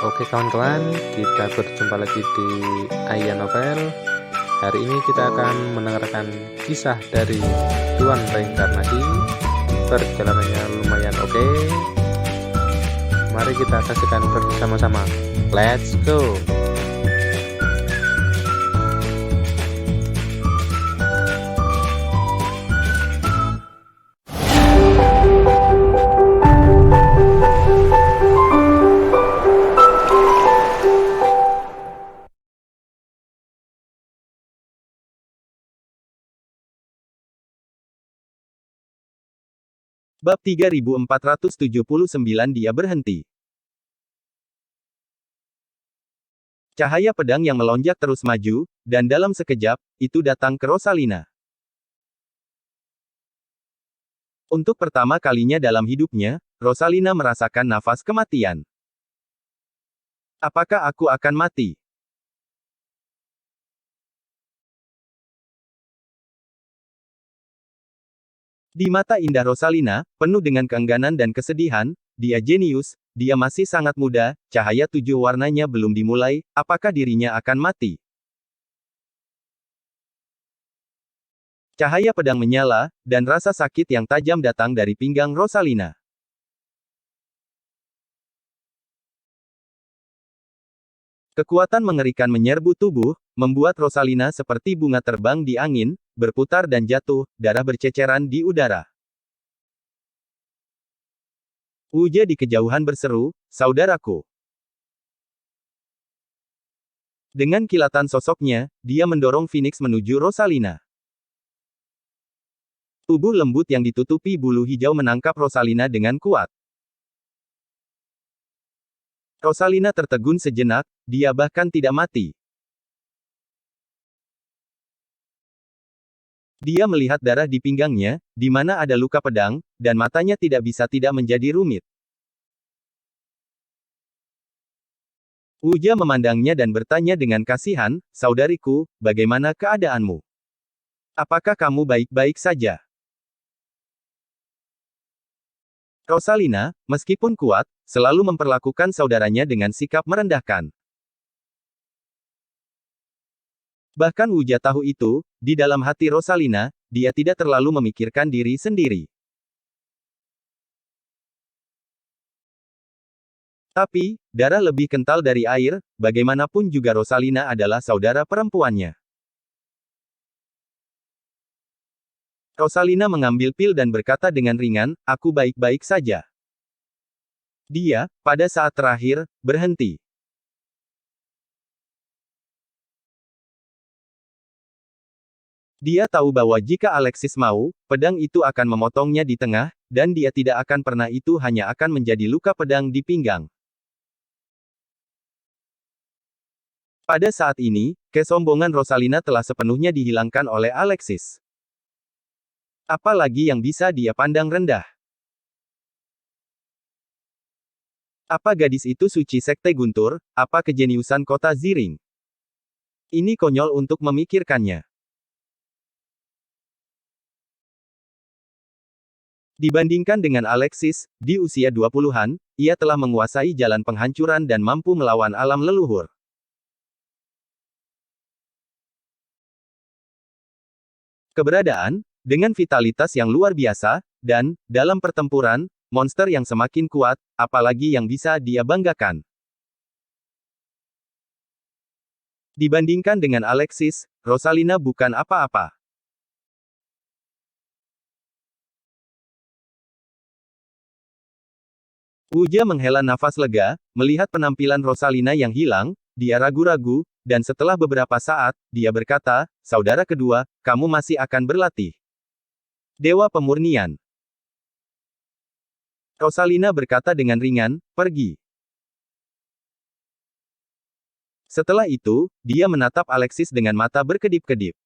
Oke kawan-kawan, kita berjumpa lagi di Aya Novel. Hari ini kita akan mendengarkan kisah dari Tuan Reinkarnasi. Perjalanannya lumayan oke. Mari kita saksikan bersama-sama. Let's go! Bab 3479 Dia berhenti. Cahaya pedang yang melonjak terus maju, dan dalam sekejap, itu datang ke Rosalina. Untuk pertama kalinya dalam hidupnya, Rosalina merasakan nafas kematian. Apakah aku akan mati? Di mata indah Rosalina, penuh dengan keengganan dan kesedihan, dia jenius, dia masih sangat muda, cahaya 7 warnanya belum dimulai, apakah dirinya akan mati? Cahaya pedang menyala, dan rasa sakit yang tajam datang dari pinggang Rosalina. Kekuatan mengerikan menyerbu tubuh, membuat Rosalina seperti bunga terbang di angin, berputar dan jatuh, darah berceceran di udara. Uja di kejauhan berseru, "Saudaraku!" Dengan kilatan sosoknya, dia mendorong Phoenix menuju Rosalina. Tubuh lembut yang ditutupi bulu hijau menangkap Rosalina dengan kuat. Rosalina tertegun sejenak, dia bahkan tidak mati. Dia melihat darah di pinggangnya, di mana ada luka pedang, dan matanya tidak bisa tidak menjadi rumit. Uja memandangnya dan bertanya dengan kasihan, "Saudariku, bagaimana keadaanmu? Apakah kamu baik-baik saja?" Rosalina, meskipun kuat, selalu memperlakukan saudaranya dengan sikap merendahkan. Bahkan Uja tahu itu, di dalam hati Rosalina, dia tidak terlalu memikirkan diri sendiri. Tapi, darah lebih kental dari air, bagaimanapun juga Rosalina adalah saudara perempuannya. Rosalina mengambil pil dan berkata dengan ringan, "Aku baik-baik saja." Dia, pada saat terakhir, berhenti. Dia tahu bahwa jika Alexis mau, pedang itu akan memotongnya di tengah, dan dia tidak akan pernah itu hanya akan menjadi luka pedang di pinggang. Pada saat ini, kesombongan Rosalina telah sepenuhnya dihilangkan oleh Alexis. Apalagi yang bisa dia pandang rendah? Apa gadis itu suci sekte Guntur? Apa kejeniusan kota Ziring? Ini konyol untuk memikirkannya. Dibandingkan dengan Alexis, di usia 20-an, ia telah menguasai jalan penghancuran dan mampu melawan alam leluhur. Keberadaan, dengan vitalitas yang luar biasa, dan, dalam pertempuran, monster yang semakin kuat, apalagi yang bisa dia banggakan. Dibandingkan dengan Alexis, Rosalina bukan apa-apa. Uja menghela nafas lega, melihat penampilan Rosalina yang hilang, dia ragu-ragu, dan setelah beberapa saat, dia berkata, "Saudara kedua, kamu masih akan berlatih." Dewa Pemurnian. Rosalina berkata dengan ringan, "Pergi." Setelah itu, dia menatap Alexis dengan mata berkedip-kedip.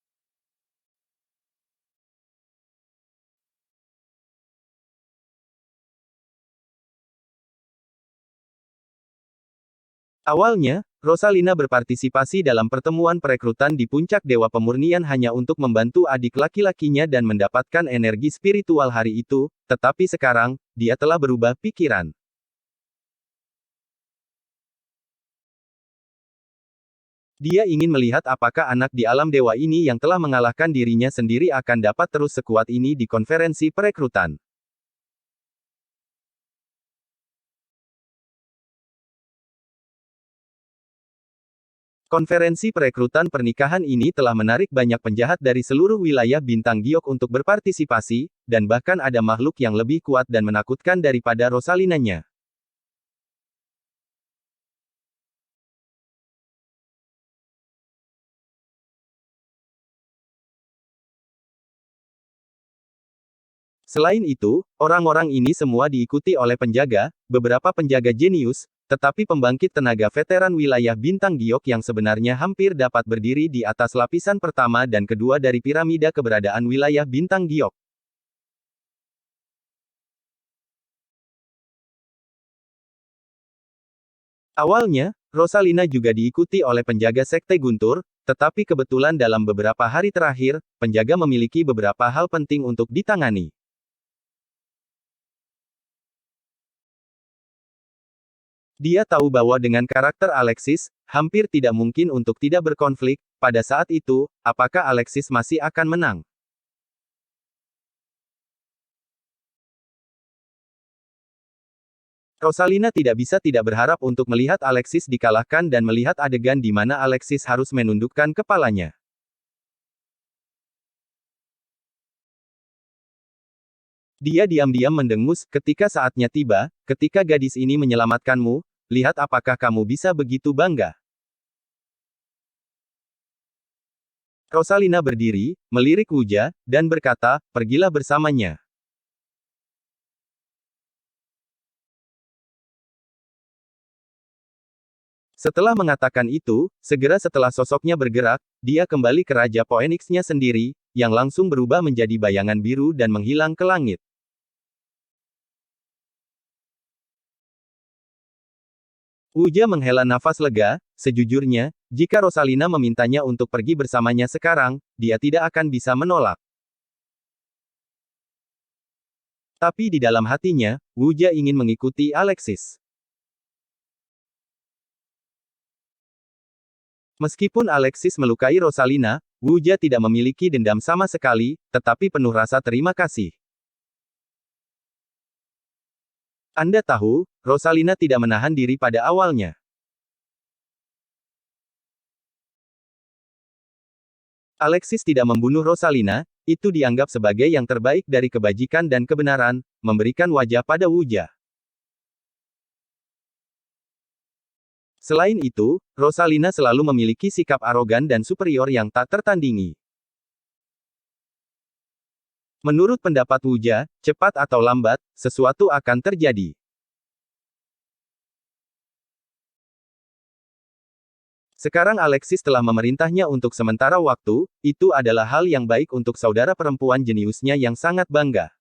Awalnya, Rosalina berpartisipasi dalam pertemuan perekrutan di puncak Dewa Pemurnian hanya untuk membantu adik laki-lakinya dan mendapatkan energi spiritual hari itu, tetapi sekarang, dia telah berubah pikiran. Dia ingin melihat apakah anak di alam dewa ini yang telah mengalahkan dirinya sendiri akan dapat terus sekuat ini di konferensi perekrutan. Konferensi perekrutan pernikahan ini telah menarik banyak penjahat dari seluruh wilayah bintang giok untuk berpartisipasi, dan bahkan ada makhluk yang lebih kuat dan menakutkan daripada Rosalinanya. Selain itu, orang-orang ini semua diikuti oleh penjaga, beberapa penjaga jenius, tetapi pembangkit tenaga veteran wilayah bintang giok yang sebenarnya hampir dapat berdiri di atas lapisan pertama dan kedua dari piramida keberadaan wilayah bintang giok. Awalnya, Rosalina juga diikuti oleh penjaga sekte Guntur, tetapi kebetulan dalam beberapa hari terakhir, penjaga memiliki beberapa hal penting untuk ditangani. Dia tahu bahwa dengan karakter Alexis, hampir tidak mungkin untuk tidak berkonflik. Pada saat itu, apakah Alexis masih akan menang? Rosalina tidak bisa tidak berharap untuk melihat Alexis dikalahkan dan melihat adegan di mana Alexis harus menundukkan kepalanya. Dia diam-diam mendengus, ketika saatnya tiba, ketika gadis ini menyelamatkanmu, lihat apakah kamu bisa begitu bangga. Rosalina berdiri, melirik Wuja, dan berkata, pergilah bersamanya. Setelah mengatakan itu, segera setelah sosoknya bergerak, dia kembali ke Raja Phoenix-nya sendiri, yang langsung berubah menjadi bayangan biru dan menghilang ke langit. Wuja menghela nafas lega, sejujurnya, jika Rosalina memintanya untuk pergi bersamanya sekarang, dia tidak akan bisa menolak. Tapi di dalam hatinya, Wuja ingin mengikuti Alexis. Meskipun Alexis melukai Rosalina, Wuja tidak memiliki dendam sama sekali, tetapi penuh rasa terima kasih. Anda tahu, Rosalina tidak menahan diri pada awalnya. Alexis tidak membunuh Rosalina, itu dianggap sebagai yang terbaik dari kebajikan dan kebenaran, memberikan wajah pada Wuja. Selain itu, Rosalina selalu memiliki sikap arogan dan superior yang tak tertandingi. Menurut pendapat Wuja, cepat atau lambat, sesuatu akan terjadi. Sekarang Alexis telah memerintahnya untuk sementara waktu, itu adalah hal yang baik untuk saudara perempuan jeniusnya yang sangat bangga.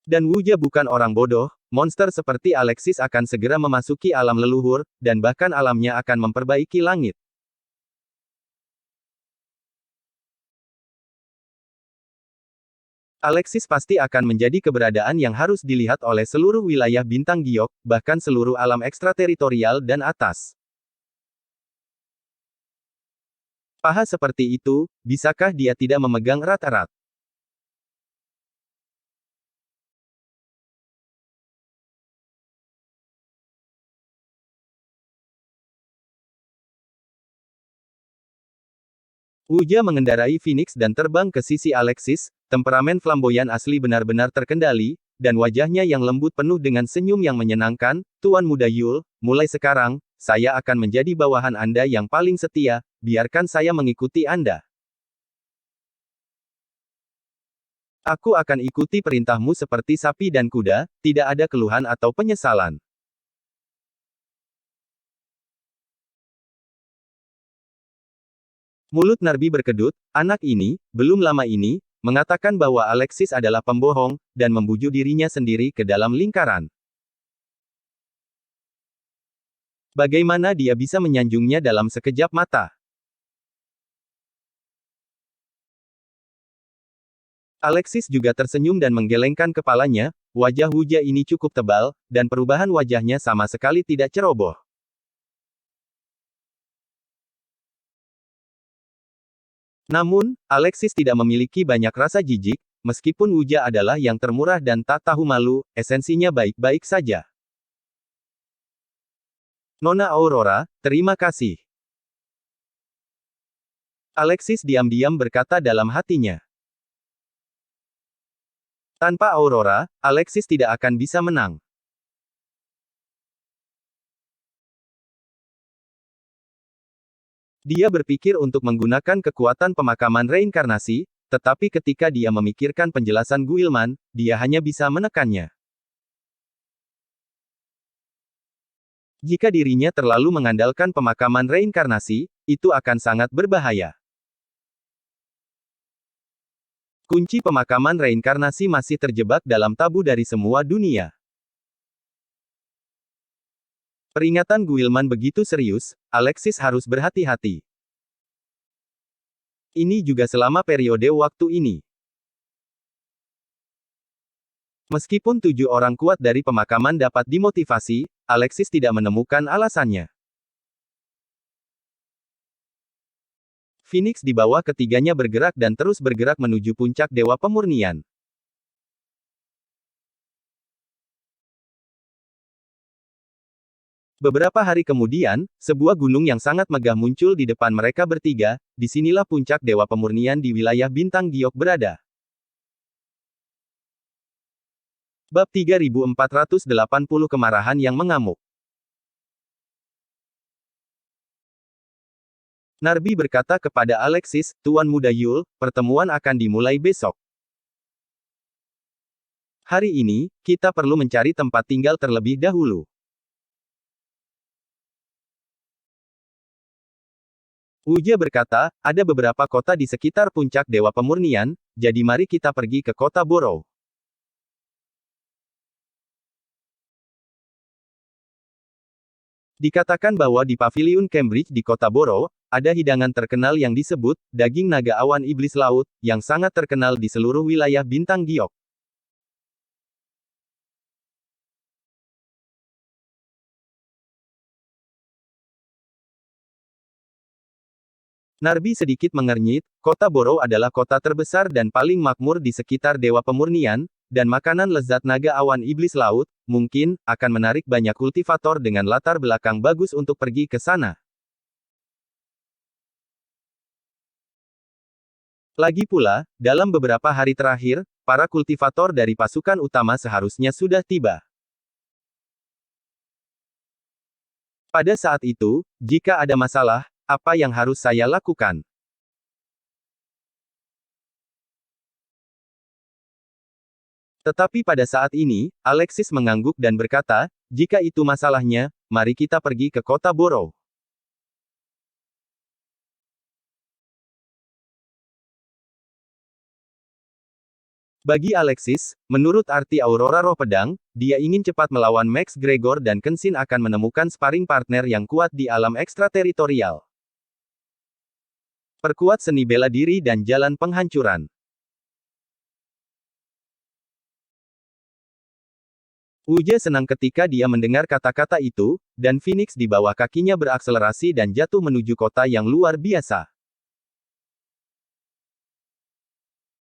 Dan Wuja bukan orang bodoh, monster seperti Alexis akan segera memasuki alam leluhur, dan bahkan alamnya akan memperbaiki langit. Alexis pasti akan menjadi keberadaan yang harus dilihat oleh seluruh wilayah bintang giok, bahkan seluruh alam ekstrateritorial dan atas. Paha seperti itu, bisakah dia tidak memegang erat-erat? Wuja mengendarai Phoenix dan terbang ke sisi Alexis, temperamen flamboyan asli benar-benar terkendali, dan wajahnya yang lembut penuh dengan senyum yang menyenangkan. Tuan Muda Yul, mulai sekarang, saya akan menjadi bawahan Anda yang paling setia, biarkan saya mengikuti Anda. Aku akan ikuti perintahmu seperti sapi dan kuda, tidak ada keluhan atau penyesalan. Mulut Narbi berkedut, anak ini, belum lama ini, mengatakan bahwa Alexis adalah pembohong, dan membujuk dirinya sendiri ke dalam lingkaran. Bagaimana dia bisa menyanjungnya dalam sekejap mata? Alexis juga tersenyum dan menggelengkan kepalanya, wajah Wu Jia ini cukup tebal, dan perubahan wajahnya sama sekali tidak ceroboh. Namun, Alexis tidak memiliki banyak rasa jijik, meskipun Wu Jia adalah yang termurah dan tak tahu malu, esensinya baik-baik saja. Nona Aurora, terima kasih. Alexis diam-diam berkata dalam hatinya. Tanpa Aurora, Alexis tidak akan bisa menang. Dia berpikir untuk menggunakan kekuatan pemakaman reinkarnasi, tetapi ketika dia memikirkan penjelasan Guilman, dia hanya bisa menekannya. Jika dirinya terlalu mengandalkan pemakaman reinkarnasi, itu akan sangat berbahaya. Kunci pemakaman reinkarnasi masih terjebak dalam tabu dari semua dunia. Peringatan Guilman begitu serius, Alexis harus berhati-hati. Ini juga selama periode waktu ini. Meskipun 7 orang kuat dari pemakaman dapat dimotivasi, Alexis tidak menemukan alasannya. Phoenix di bawah ketiganya bergerak dan terus bergerak menuju puncak Dewa Pemurnian. Beberapa hari kemudian, sebuah gunung yang sangat megah muncul di depan mereka bertiga, disinilah puncak Dewa Pemurnian di wilayah Bintang Giok berada. Bab 3480 Kemarahan yang Mengamuk. Narbi berkata kepada Alexis, Tuan Muda Yul, pertemuan akan dimulai besok. Hari ini, kita perlu mencari tempat tinggal terlebih dahulu. Wu Jia berkata, ada beberapa kota di sekitar puncak Dewa Pemurnian, jadi mari kita pergi ke kota Borough. Dikatakan bahwa di Paviliun Cambridge di kota Borough, ada hidangan terkenal yang disebut, daging naga awan iblis laut, yang sangat terkenal di seluruh wilayah Bintang Giok. Narbi sedikit mengernyit, kota Borough adalah kota terbesar dan paling makmur di sekitar Dewa Pemurnian, dan makanan lezat naga awan iblis laut, mungkin, akan menarik banyak kultivator dengan latar belakang bagus untuk pergi ke sana. Lagi pula, dalam beberapa hari terakhir, para kultivator dari pasukan utama seharusnya sudah tiba. Pada saat itu, jika ada masalah, apa yang harus saya lakukan? Tetapi pada saat ini, Alexis mengangguk dan berkata, jika itu masalahnya, mari kita pergi ke kota Borough. Bagi Alexis, menurut arti Aurora Roh Pedang, dia ingin cepat melawan Max Gregor dan Kenshin akan menemukan sparring partner yang kuat di alam ekstrateritorial. Perkuat seni bela diri dan jalan penghancuran. Wu Jia senang ketika dia mendengar kata-kata itu, dan Phoenix di bawah kakinya berakselerasi dan jatuh menuju kota yang luar biasa.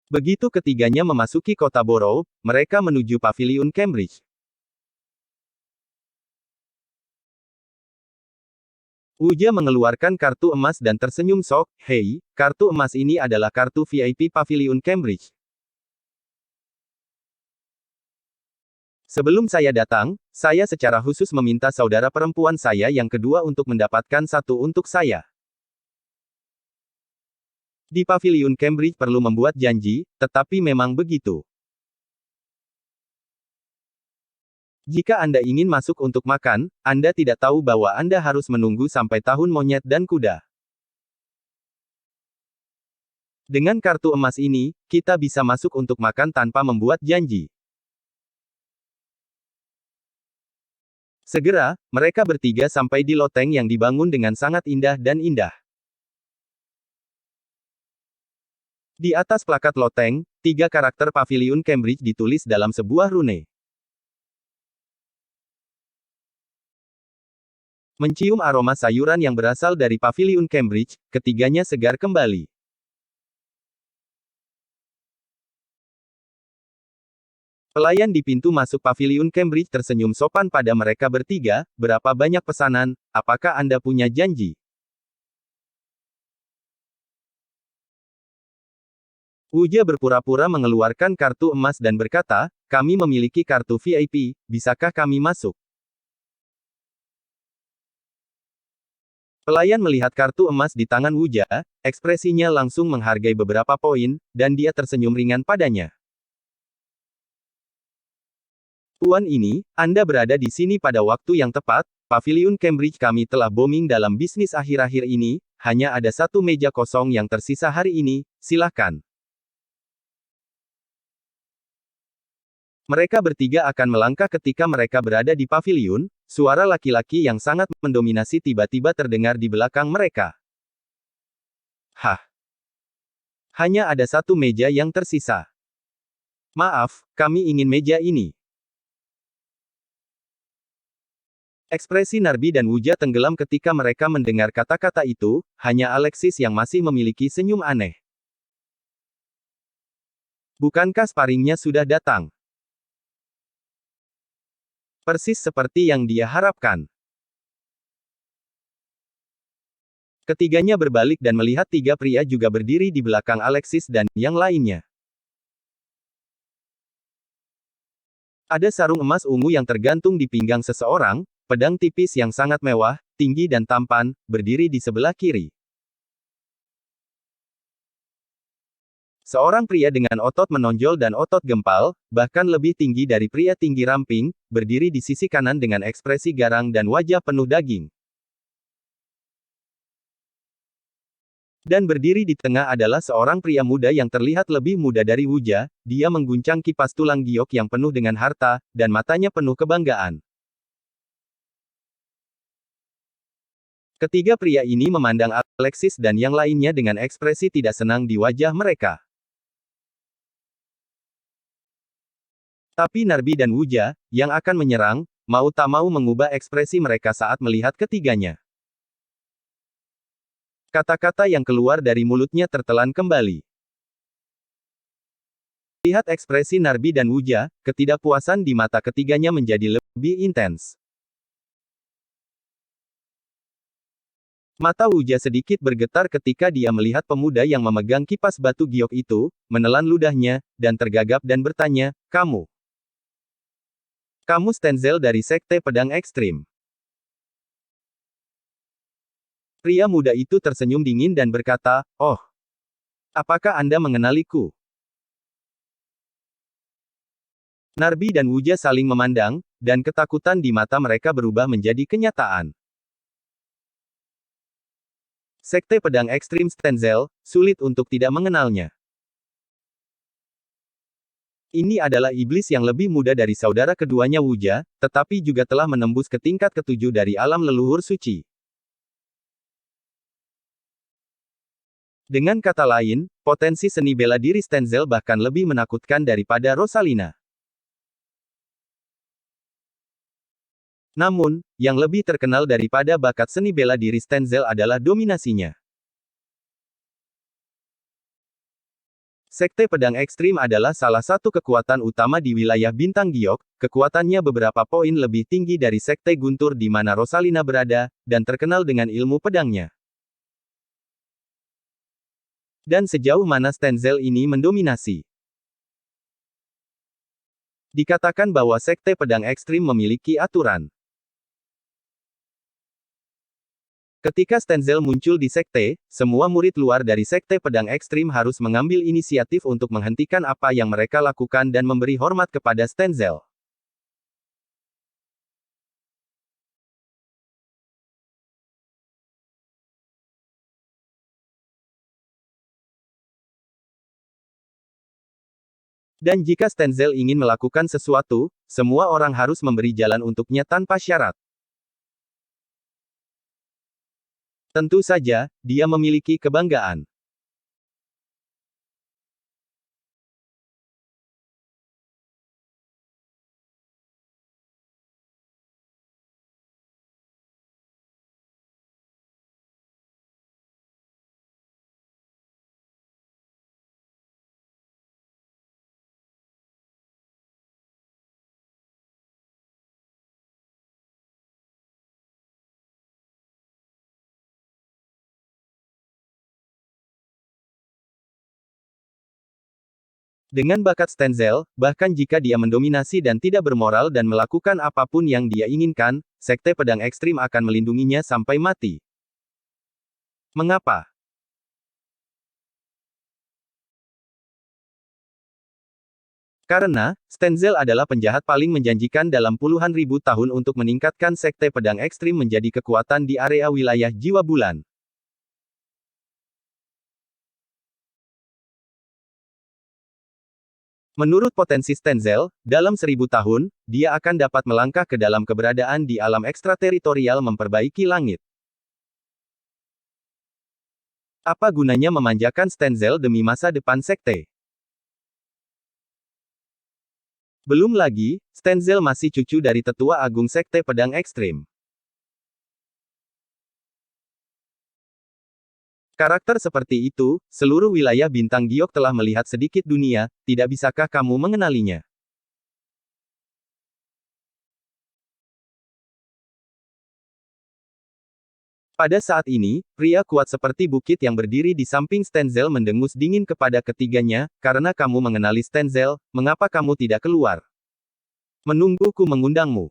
Begitu ketiganya memasuki kota Borough, mereka menuju Paviliun Cambridge. Wu Jia mengeluarkan kartu emas dan tersenyum sok, hei, kartu emas ini adalah kartu VIP Paviliun Cambridge. Sebelum saya datang, saya secara khusus meminta saudara perempuan saya yang kedua untuk mendapatkan satu untuk saya. Di Paviliun Cambridge perlu membuat janji, tetapi memang begitu. Jika Anda ingin masuk untuk makan, Anda tidak tahu bahwa Anda harus menunggu sampai tahun monyet dan kuda. Dengan kartu emas ini, kita bisa masuk untuk makan tanpa membuat janji. Segera, mereka bertiga sampai di loteng yang dibangun dengan sangat indah dan indah. Di atas plakat loteng, 3 karakter Paviliun Cambridge ditulis dalam sebuah rune. Mencium aroma sayuran yang berasal dari paviliun Cambridge, ketiganya segar kembali. Pelayan di pintu masuk paviliun Cambridge tersenyum sopan pada mereka bertiga. Berapa banyak pesanan? Apakah Anda punya janji? Wuja berpura-pura mengeluarkan kartu emas dan berkata, kami memiliki kartu VIP, bisakah kami masuk? Pelayan melihat kartu emas di tangan Wuja, ekspresinya langsung menghargai beberapa poin, dan dia tersenyum ringan padanya. Tuan ini, Anda berada di sini pada waktu yang tepat. Paviliun Cambridge kami telah booming dalam bisnis akhir-akhir ini, hanya ada satu meja kosong yang tersisa hari ini, silakan. Mereka bertiga akan melangkah ketika mereka berada di paviliun. Suara laki-laki yang sangat mendominasi tiba-tiba terdengar di belakang mereka. Hah? Hanya ada satu meja yang tersisa. Maaf, kami ingin meja ini. Ekspresi Narbi dan Wuja tenggelam ketika mereka mendengar kata-kata itu, hanya Alexis yang masih memiliki senyum aneh. Bukankah sparringnya sudah datang? Persis seperti yang dia harapkan. Ketiganya berbalik dan melihat tiga pria juga berdiri di belakang Alexis dan yang lainnya. Ada sarung emas ungu yang tergantung di pinggang seseorang, pedang tipis yang sangat mewah, tinggi dan tampan, berdiri di sebelah kiri. Seorang pria dengan otot menonjol dan otot gempal, bahkan lebih tinggi dari pria tinggi ramping, berdiri di sisi kanan dengan ekspresi garang dan wajah penuh daging. Dan berdiri di tengah adalah seorang pria muda yang terlihat lebih muda dari Wuja. Dia mengguncang kipas tulang giok yang penuh dengan harta, dan matanya penuh kebanggaan. Ketiga pria ini memandang Alexis dan yang lainnya dengan ekspresi tidak senang di wajah mereka. Tapi Narbi dan Wuja, yang akan menyerang, mau tak mau mengubah ekspresi mereka saat melihat ketiganya. Kata-kata yang keluar dari mulutnya tertelan kembali. Lihat ekspresi Narbi dan Wuja, ketidakpuasan di mata ketiganya menjadi lebih intens. Mata Wuja sedikit bergetar ketika dia melihat pemuda yang memegang kipas batu giok itu, menelan ludahnya, dan tergagap dan bertanya, Kamu Stenzel dari Sekte Pedang Ekstrim. Pria muda itu tersenyum dingin dan berkata, oh, apakah Anda mengenaliku? Narbi dan Wuja saling memandang, dan ketakutan di mata mereka berubah menjadi kenyataan. Sekte Pedang Ekstrim Stenzel, sulit untuk tidak mengenalnya. Ini adalah iblis yang lebih muda dari saudara keduanya Wuja, tetapi juga telah menembus ke tingkat ketujuh dari alam leluhur suci. Dengan kata lain, potensi seni bela diri Stenzel bahkan lebih menakutkan daripada Rosalina. Namun, yang lebih terkenal daripada bakat seni bela diri Stenzel adalah dominasinya. Sekte Pedang Ekstrim adalah salah satu kekuatan utama di wilayah Bintang Giok, kekuatannya beberapa poin lebih tinggi dari Sekte Guntur di mana Rosalina berada, dan terkenal dengan ilmu pedangnya. Dan sejauh mana Stenzel ini mendominasi? Dikatakan bahwa Sekte Pedang Ekstrim memiliki aturan. Ketika Stenzel muncul di sekte, semua murid luar dari Sekte Pedang Ekstrim harus mengambil inisiatif untuk menghentikan apa yang mereka lakukan dan memberi hormat kepada Stenzel. Dan jika Stenzel ingin melakukan sesuatu, semua orang harus memberi jalan untuknya tanpa syarat. Tentu saja, dia memiliki kebanggaan. Dengan bakat Stenzel, bahkan jika dia mendominasi dan tidak bermoral dan melakukan apapun yang dia inginkan, Sekte Pedang Ekstrim akan melindunginya sampai mati. Mengapa? Karena, Stenzel adalah penjahat paling menjanjikan dalam puluhan ribu tahun untuk meningkatkan Sekte Pedang Ekstrim menjadi kekuatan di area wilayah Jiwa Bulan. Menurut potensi Stenzel, dalam 1000 tahun, dia akan dapat melangkah ke dalam keberadaan di alam ekstrateritorial memperbaiki langit. Apa gunanya memanjakan Stenzel demi masa depan sekte? Belum lagi, Stenzel masih cucu dari tetua agung Sekte Pedang Ekstrim. Karakter seperti itu, seluruh wilayah bintang giok telah melihat sedikit dunia, tidak bisakah kamu mengenalinya? Pada saat ini, pria kuat seperti bukit yang berdiri di samping Stenzel mendengus dingin kepada ketiganya, karena kamu mengenali Stenzel, mengapa kamu tidak keluar? Menungguku mengundangmu.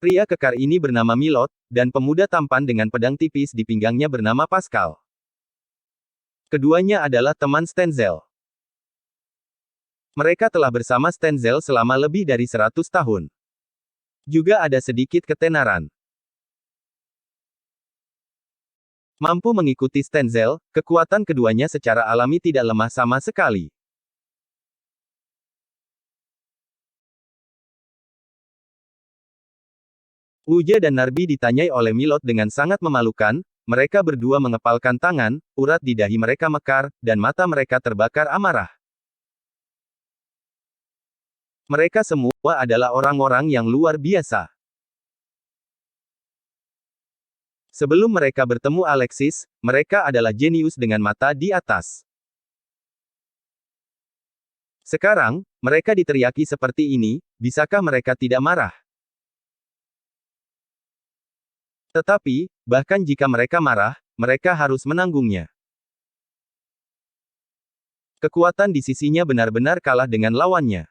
Pria kekar ini bernama Milot, dan pemuda tampan dengan pedang tipis di pinggangnya bernama Pascal. Keduanya adalah teman Stenzel. Mereka telah bersama Stenzel selama lebih dari 100 tahun. Juga ada sedikit ketenaran. Mampu mengikuti Stenzel, kekuatan keduanya secara alami tidak lemah sama sekali. Wuja dan Narbi ditanyai oleh Milot dengan sangat memalukan, mereka berdua mengepalkan tangan, urat di dahi mereka mekar, dan mata mereka terbakar amarah. Mereka semua adalah orang-orang yang luar biasa. Sebelum mereka bertemu Alexis, mereka adalah jenius dengan mata di atas. Sekarang, mereka diteriaki seperti ini, bisakah mereka tidak marah? Tetapi, bahkan jika mereka marah, mereka harus menanggungnya. Kekuatan di sisinya benar-benar kalah dengan lawannya.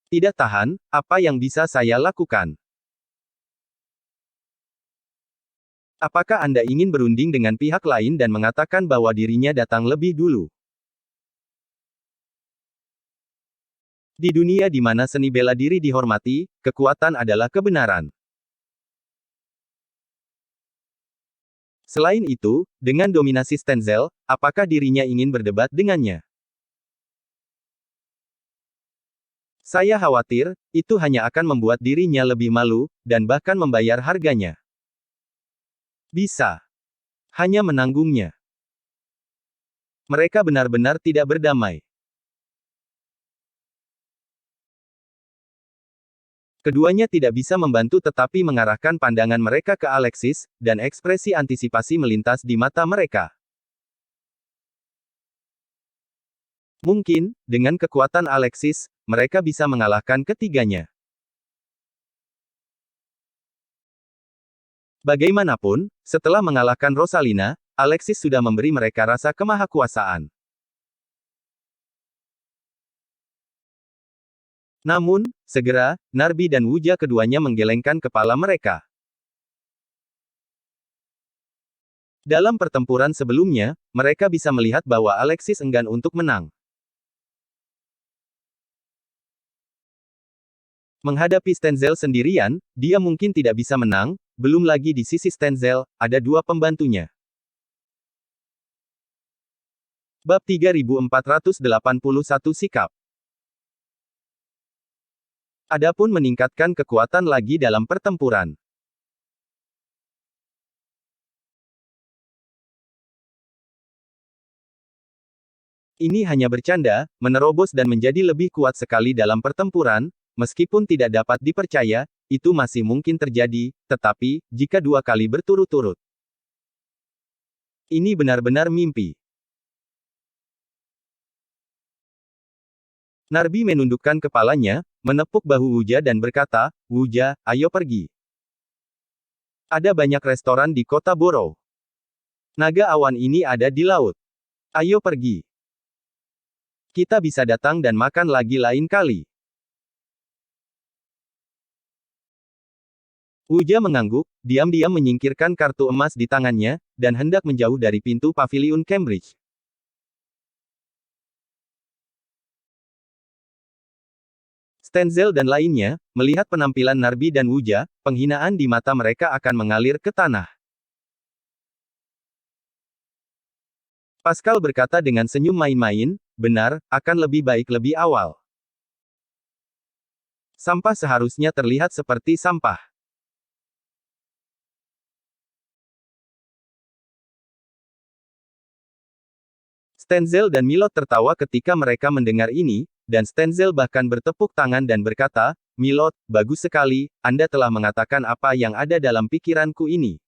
Tidak tahan, apa yang bisa saya lakukan? Apakah Anda ingin berunding dengan pihak lain dan mengatakan bahwa dirinya datang lebih dulu? Di dunia di mana seni bela diri dihormati, kekuatan adalah kebenaran. Selain itu, dengan dominasi Stenzel, apakah dirinya ingin berdebat dengannya? Saya khawatir, itu hanya akan membuat dirinya lebih malu, dan bahkan membayar harganya. Bisa. Hanya menanggungnya. Mereka benar-benar tidak berdamai. Keduanya tidak bisa membantu tetapi mengarahkan pandangan mereka ke Alexis, dan ekspresi antisipasi melintas di mata mereka. Mungkin, dengan kekuatan Alexis, mereka bisa mengalahkan ketiganya. Bagaimanapun, setelah mengalahkan Rosalina, Alexis sudah memberi mereka rasa kemahakuasaan. Namun, segera, Narbi dan Wuja keduanya menggelengkan kepala mereka. Dalam pertempuran sebelumnya, mereka bisa melihat bahwa Alexis enggan untuk menang. Menghadapi Stenzel sendirian, dia mungkin tidak bisa menang, belum lagi di sisi Stenzel, ada dua pembantunya. Bab 3481 Sikap. Adapun meningkatkan kekuatan lagi dalam pertempuran. Ini hanya bercanda, menerobos dan menjadi lebih kuat sekali dalam pertempuran, meskipun tidak dapat dipercaya, itu masih mungkin terjadi, tetapi, jika 2 kali berturut-turut. Ini benar-benar mimpi. Narbi menundukkan kepalanya, menepuk bahu Wuja dan berkata, Wuja, ayo pergi. Ada banyak restoran di kota Borough. Naga awan ini ada di laut. Ayo pergi. Kita bisa datang dan makan lagi lain kali. Wuja mengangguk, diam-diam menyingkirkan kartu emas di tangannya, dan hendak menjauh dari pintu paviliun Cambridge. Stenzel dan lainnya, melihat penampilan Narbi dan Wuja, penghinaan di mata mereka akan mengalir ke tanah. Pascal berkata dengan senyum main-main, benar, akan lebih baik lebih awal. Sampah seharusnya terlihat seperti sampah. Stenzel dan Milot tertawa ketika mereka mendengar ini, dan Stenzel bahkan bertepuk tangan dan berkata, Milot, bagus sekali, Anda telah mengatakan apa yang ada dalam pikiranku ini.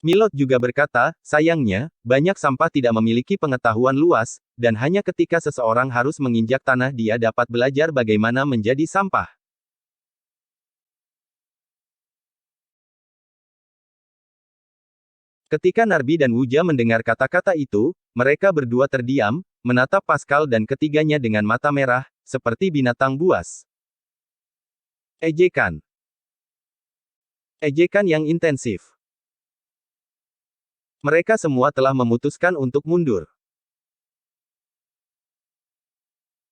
Milot juga berkata, sayangnya, banyak sampah tidak memiliki pengetahuan luas, dan hanya ketika seseorang harus menginjak tanah dia dapat belajar bagaimana menjadi sampah. Ketika Narbi dan Wuja mendengar kata-kata itu, mereka berdua terdiam, menatap Pascal dan ketiganya dengan mata merah, seperti binatang buas. Ejekan. Ejekan yang intensif. Mereka semua telah memutuskan untuk mundur.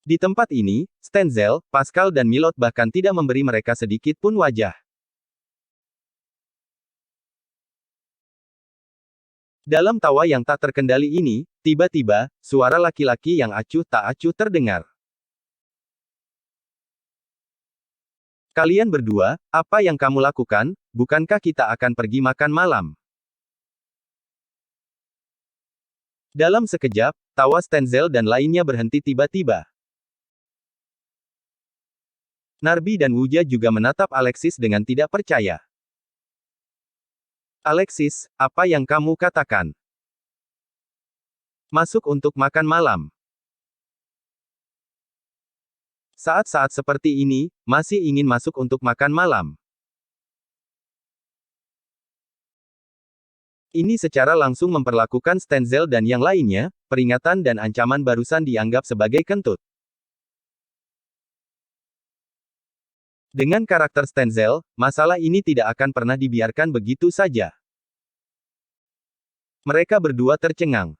Di tempat ini, Stenzel, Pascal dan Milot bahkan tidak memberi mereka sedikit pun wajah. Dalam tawa yang tak terkendali ini, tiba-tiba, suara laki-laki yang acuh tak acuh terdengar. Kalian berdua, apa yang kamu lakukan? Bukankah kita akan pergi makan malam? Dalam sekejap, tawa Stenzel dan lainnya berhenti tiba-tiba. Narbi dan Wuja juga menatap Alexis dengan tidak percaya. Alexis, apa yang kamu katakan? Masuk untuk makan malam. Saat-saat seperti ini, masih ingin masuk untuk makan malam. Ini secara langsung memperlakukan Stenzel dan yang lainnya, peringatan dan ancaman barusan dianggap sebagai kentut. Dengan karakter Stenzel, masalah ini tidak akan pernah dibiarkan begitu saja. Mereka berdua tercengang.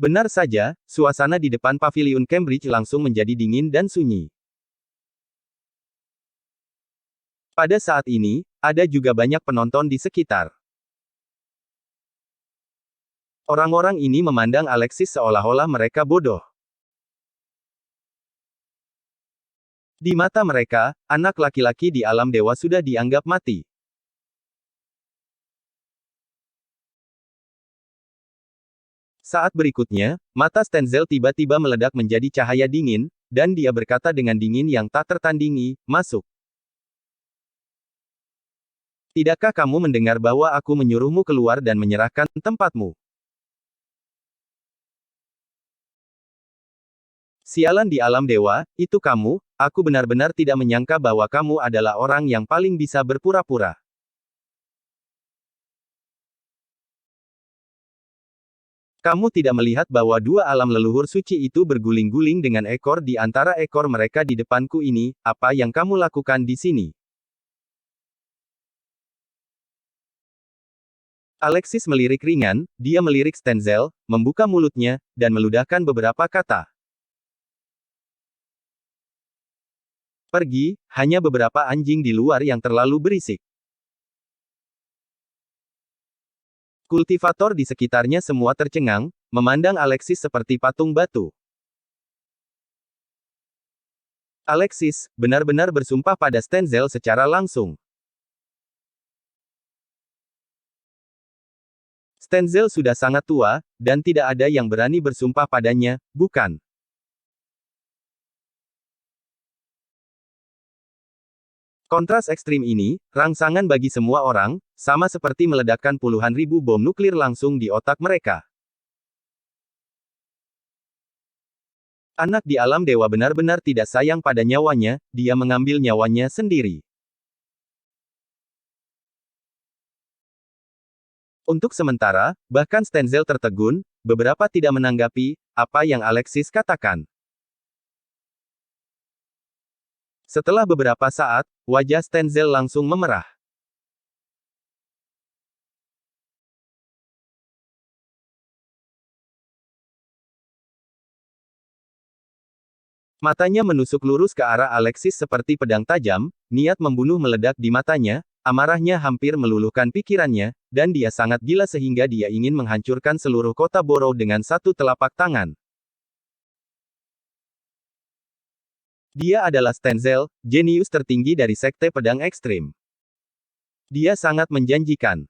Benar saja, suasana di depan paviliun Cambridge langsung menjadi dingin dan sunyi. Pada saat ini, ada juga banyak penonton di sekitar. Orang-orang ini memandang Alexis seolah-olah mereka bodoh. Di mata mereka, anak laki-laki di alam dewa sudah dianggap mati. Saat berikutnya, mata Stenzel tiba-tiba meledak menjadi cahaya dingin, dan dia berkata dengan dingin yang tak tertandingi, masuk. Tidakkah kamu mendengar bahwa aku menyuruhmu keluar dan menyerahkan tempatmu? Sialan di alam dewa, itu kamu, aku benar-benar tidak menyangka bahwa kamu adalah orang yang paling bisa berpura-pura. Kamu tidak melihat bahwa dua alam leluhur suci itu berguling-guling dengan ekor di antara ekor mereka di depanku ini, apa yang kamu lakukan di sini? Alexis melirik ringan, dia melirik Stenzel, membuka mulutnya, dan meludahkan beberapa kata. Pergi, hanya beberapa anjing di luar yang terlalu berisik. Kultivator di sekitarnya semua tercengang, memandang Alexis seperti patung batu. Alexis, benar-benar bersumpah pada Stenzel secara langsung. Stenzel sudah sangat tua, dan tidak ada yang berani bersumpah padanya, bukan? Kontras ekstrim ini, rangsangan bagi semua orang, sama seperti meledakkan puluhan ribu bom nuklir langsung di otak mereka. Anak di alam dewa benar-benar tidak sayang pada nyawanya, dia mengambil nyawanya sendiri. Untuk sementara, bahkan Stenzel tertegun, beberapa tidak menanggapi apa yang Alexis katakan. Setelah beberapa saat, wajah Stenzel langsung memerah. Matanya menusuk lurus ke arah Alexis seperti pedang tajam, niat membunuh meledak di matanya, amarahnya hampir meluluhkan pikirannya, dan dia sangat gila sehingga dia ingin menghancurkan seluruh kota Borough dengan satu telapak tangan. Dia adalah Stenzel, jenius tertinggi dari Sekte Pedang Ekstrim. Dia sangat menjanjikan.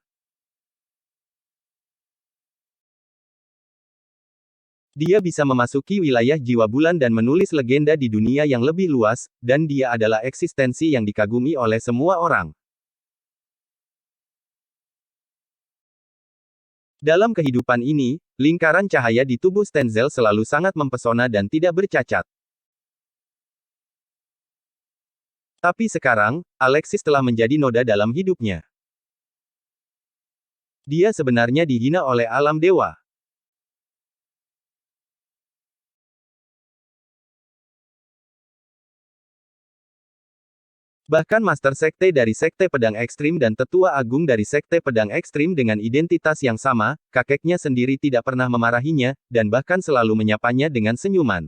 Dia bisa memasuki wilayah jiwa bulan dan menulis legenda di dunia yang lebih luas, dan dia adalah eksistensi yang dikagumi oleh semua orang. Dalam kehidupan ini, lingkaran cahaya di tubuh Stenzel selalu sangat mempesona dan tidak bercacat. Tapi sekarang, Alexis telah menjadi noda dalam hidupnya. Dia sebenarnya dihina oleh alam dewa. Bahkan Master Sekte dari Sekte Pedang Ekstrim dan Tetua Agung dari Sekte Pedang Ekstrim dengan identitas yang sama, kakeknya sendiri tidak pernah memarahinya, dan bahkan selalu menyapanya dengan senyuman.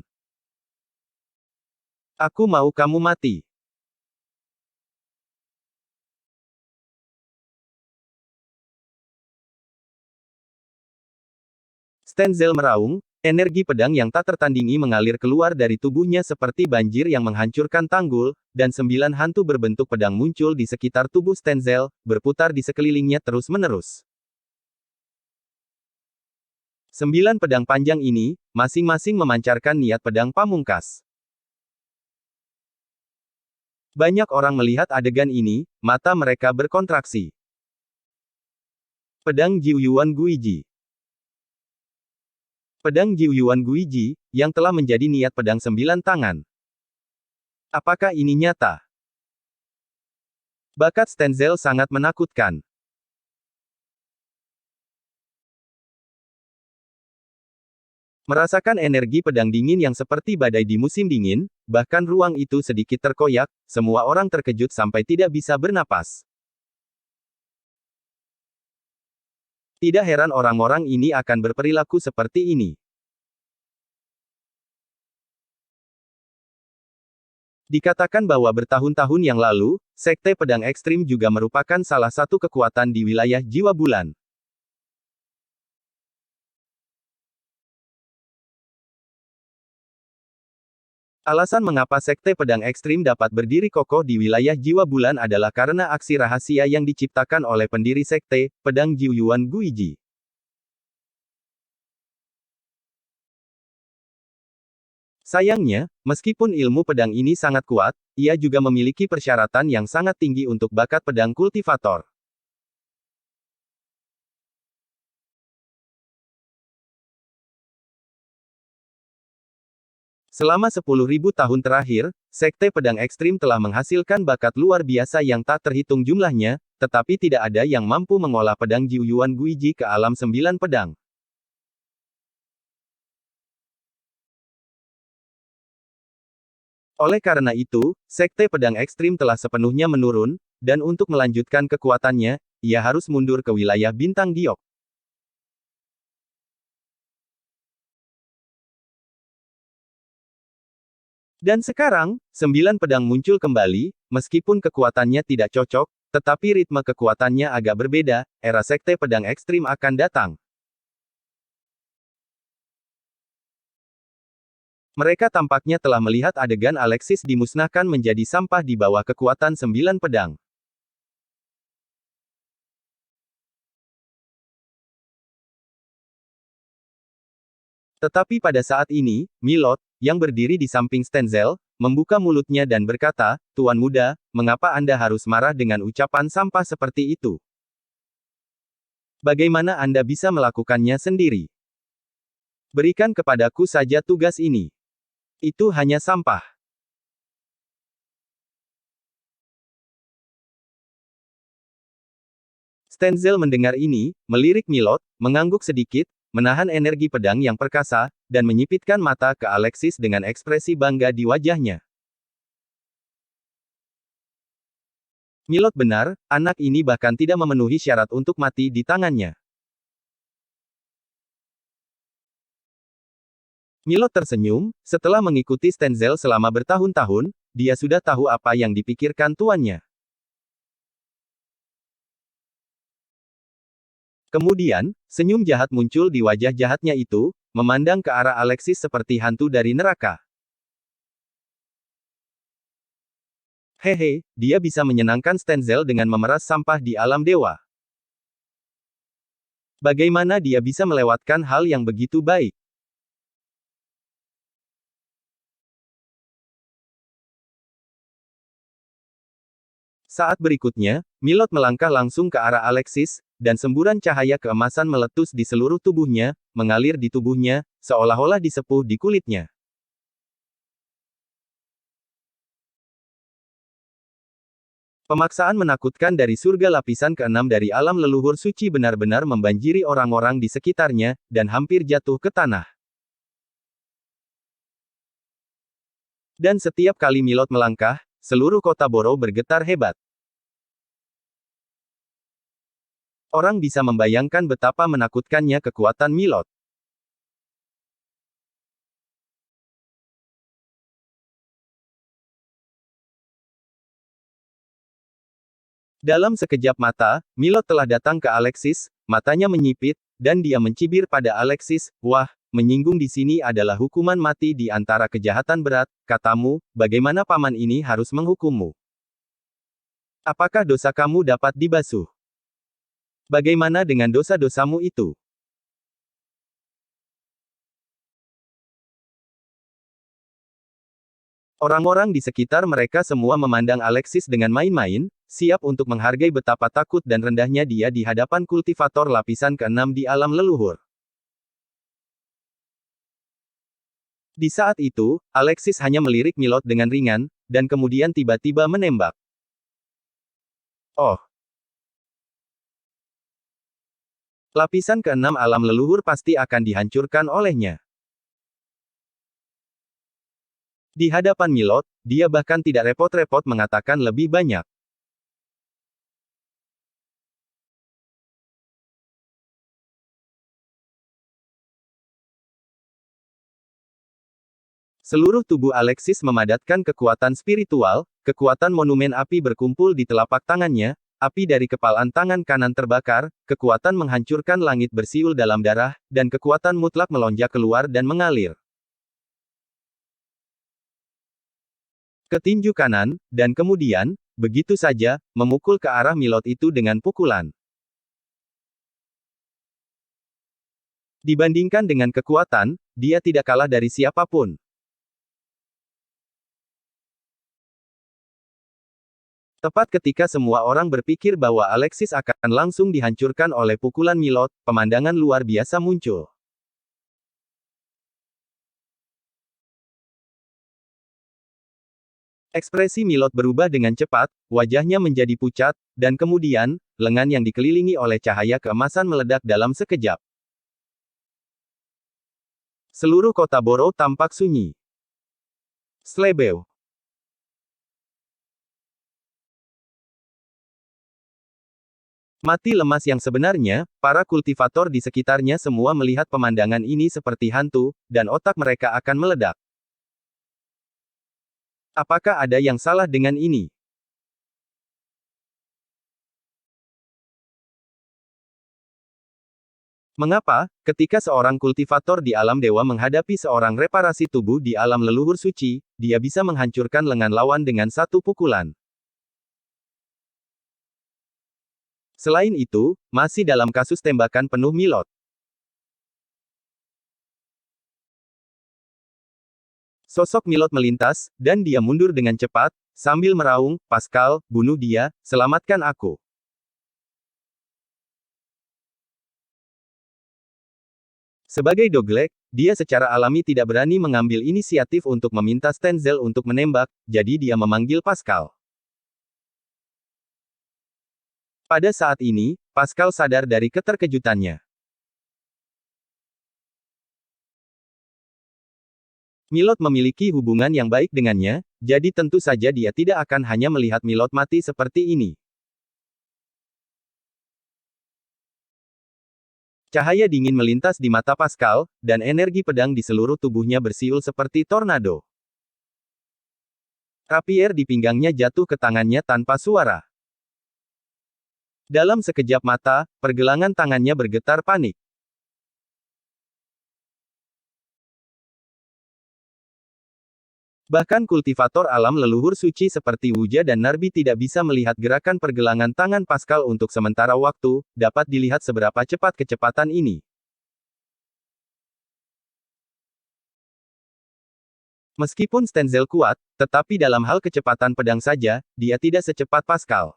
Aku mau kamu mati. Stenzel meraung, energi pedang yang tak tertandingi mengalir keluar dari tubuhnya seperti banjir yang menghancurkan tanggul, dan 9 hantu berbentuk pedang muncul di sekitar tubuh Stenzel, berputar di sekelilingnya terus-menerus. 9 pedang panjang ini, masing-masing memancarkan niat pedang pamungkas. Banyak orang melihat adegan ini, mata mereka berkontraksi. Pedang Jiuyuan Guiji. Pedang Jiuyuan Guiji, yang telah menjadi niat pedang 9 tangan. Apakah ini nyata? Bakat Stenzel sangat menakutkan. Merasakan energi pedang dingin yang seperti badai di musim dingin, bahkan ruang itu sedikit terkoyak, semua orang terkejut sampai tidak bisa bernapas. Tidak heran orang-orang ini akan berperilaku seperti ini. Dikatakan bahwa bertahun-tahun yang lalu, Sekte Pedang Ekstrim juga merupakan salah satu kekuatan di wilayah jiwa bulan. Alasan mengapa Sekte Pedang Ekstrim dapat berdiri kokoh di wilayah jiwa bulan adalah karena aksi rahasia yang diciptakan oleh pendiri Sekte Pedang Jiuyuan Guiji. Sayangnya, meskipun ilmu pedang ini sangat kuat, ia juga memiliki persyaratan yang sangat tinggi untuk bakat pedang kultivator. Selama 10.000 tahun terakhir, Sekte Pedang Ekstrim telah menghasilkan bakat luar biasa yang tak terhitung jumlahnya, tetapi tidak ada yang mampu mengolah pedang Jiuyuan Guiji ke alam 9 pedang. Oleh karena itu, Sekte Pedang Ekstrim telah sepenuhnya menurun, dan untuk melanjutkan kekuatannya, ia harus mundur ke wilayah bintang giok. Dan sekarang, 9 pedang muncul kembali, meskipun kekuatannya tidak cocok, tetapi ritme kekuatannya agak berbeda, era Sekte Pedang Ekstrim akan datang. Mereka tampaknya telah melihat adegan Alexis dimusnahkan menjadi sampah di bawah kekuatan 9 pedang. Tetapi pada saat ini, Milord, yang berdiri di samping Stenzel, membuka mulutnya dan berkata, "Tuan muda, mengapa Anda harus marah dengan ucapan sampah seperti itu? Bagaimana Anda bisa melakukannya sendiri? Berikan kepadaku saja tugas ini." Itu hanya sampah. Stenzel mendengar ini, melirik Milot, mengangguk sedikit, menahan energi pedang yang perkasa, dan menyipitkan mata ke Alexis dengan ekspresi bangga di wajahnya. Milot benar, anak ini bahkan tidak memenuhi syarat untuk mati di tangannya. Milot tersenyum, setelah mengikuti Stenzel selama bertahun-tahun, dia sudah tahu apa yang dipikirkan tuannya. Kemudian, senyum jahat muncul di wajah jahatnya itu, memandang ke arah Alexis seperti hantu dari neraka. Hehe, dia bisa menyenangkan Stenzel dengan memeras sampah di alam dewa. Bagaimana dia bisa melewatkan hal yang begitu baik? Saat berikutnya, Milot melangkah langsung ke arah Alexis, dan semburan cahaya keemasan meletus di seluruh tubuhnya, mengalir di tubuhnya, seolah-olah disepuh di kulitnya. Pemaksaan menakutkan dari surga lapisan keenam dari alam leluhur suci benar-benar membanjiri orang-orang di sekitarnya, dan hampir jatuh ke tanah. Dan setiap kali Milot melangkah, seluruh kota Boro bergetar hebat. Orang bisa membayangkan betapa menakutkannya kekuatan Milot. Dalam sekejap mata, Milot telah datang ke Alexis, matanya menyipit, dan dia mencibir pada Alexis, "Wah, menyinggung di sini adalah hukuman mati di antara kejahatan berat, katamu, bagaimana paman ini harus menghukummu? Apakah dosa kamu dapat dibasuh? Bagaimana dengan dosa-dosamu itu?" Orang-orang di sekitar mereka semua memandang Alexis dengan main-main, siap untuk menghargai betapa takut dan rendahnya dia di hadapan kultivator lapisan keenam di alam leluhur. Di saat itu, Alexis hanya melirik Milot dengan ringan, dan kemudian tiba-tiba menembak. Oh, lapisan keenam alam leluhur pasti akan dihancurkan olehnya. Di hadapan Milot, dia bahkan tidak repot-repot mengatakan lebih banyak. Seluruh tubuh Alexis memadatkan kekuatan spiritual, kekuatan monumen api berkumpul di telapak tangannya, api dari kepalan tangan kanan terbakar, kekuatan menghancurkan langit bersiul dalam darah, dan kekuatan mutlak melonjak keluar dan mengalir ke tinju kanan, dan kemudian, begitu saja, memukul ke arah Milot itu dengan pukulan. Dibandingkan dengan kekuatan, dia tidak kalah dari siapapun. Tepat ketika semua orang berpikir bahwa Alexis akan langsung dihancurkan oleh pukulan Milot, pemandangan luar biasa muncul. Ekspresi Milot berubah dengan cepat, wajahnya menjadi pucat, dan kemudian, lengan yang dikelilingi oleh cahaya keemasan meledak dalam sekejap. Seluruh kota Boro tampak sunyi. Slebeu. Mati lemas yang sebenarnya, para kultivator di sekitarnya semua melihat pemandangan ini seperti hantu, dan otak mereka akan meledak. Apakah ada yang salah dengan ini? Mengapa, ketika seorang kultivator di alam dewa menghadapi seorang reparasi tubuh di alam leluhur suci, dia bisa menghancurkan lengan lawan dengan satu pukulan? Selain itu, masih dalam kasus tembakan penuh Milot. Sosok Milot melintas, dan dia mundur dengan cepat, sambil meraung, "Pascal, bunuh dia, selamatkan aku." Sebagai Doglek, dia secara alami tidak berani mengambil inisiatif untuk meminta Stenzel untuk menembak, jadi dia memanggil Pascal. Pada saat ini, Pascal sadar dari keterkejutannya. Milot memiliki hubungan yang baik dengannya, jadi tentu saja dia tidak akan hanya melihat Milot mati seperti ini. Cahaya dingin melintas di mata Pascal, dan energi pedang di seluruh tubuhnya bersiul seperti tornado. Rapier di pinggangnya jatuh ke tangannya tanpa suara. Dalam sekejap mata, pergelangan tangannya bergetar panik. Bahkan kultivator alam leluhur suci seperti Wuja dan Narbi tidak bisa melihat gerakan pergelangan tangan Pascal untuk sementara waktu, dapat dilihat seberapa cepat kecepatan ini. Meskipun Stenzel kuat, tetapi dalam hal kecepatan pedang saja, dia tidak secepat Pascal.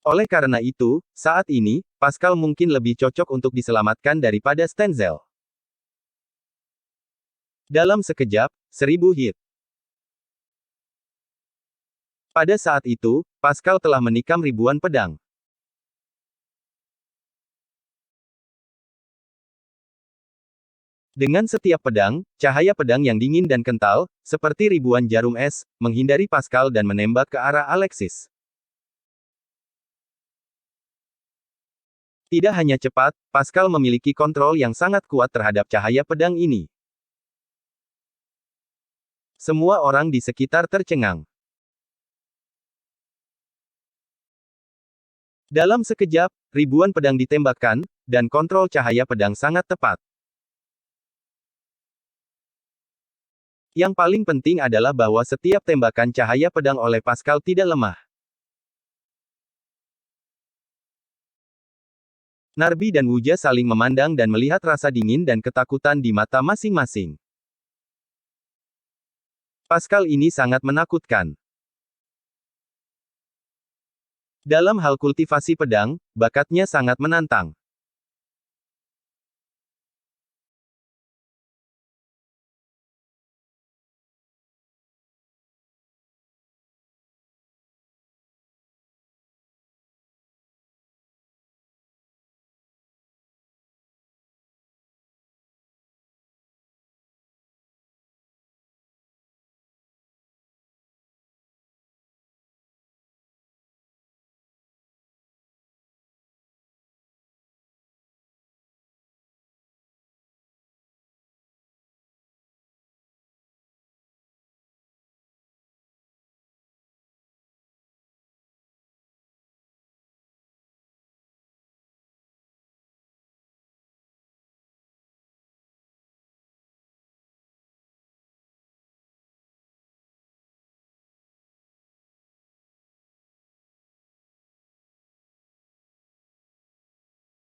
Oleh karena itu, saat ini, Pascal mungkin lebih cocok untuk diselamatkan daripada Stenzel. Dalam sekejap, 1000 hit. Pada saat itu, Pascal telah menikam ribuan pedang. Dengan setiap pedang, cahaya pedang yang dingin dan kental, seperti ribuan jarum es, menghindari Pascal dan menembak ke arah Alexis. Tidak hanya cepat, Pascal memiliki kontrol yang sangat kuat terhadap cahaya pedang ini. Semua orang di sekitar tercengang. Dalam sekejap, ribuan pedang ditembakkan, dan kontrol cahaya pedang sangat tepat. Yang paling penting adalah bahwa setiap tembakan cahaya pedang oleh Pascal tidak lemah. Narbi dan Wuja saling memandang dan melihat rasa dingin dan ketakutan di mata masing-masing. Pascal ini sangat menakutkan. Dalam hal kultivasi pedang, bakatnya sangat menantang.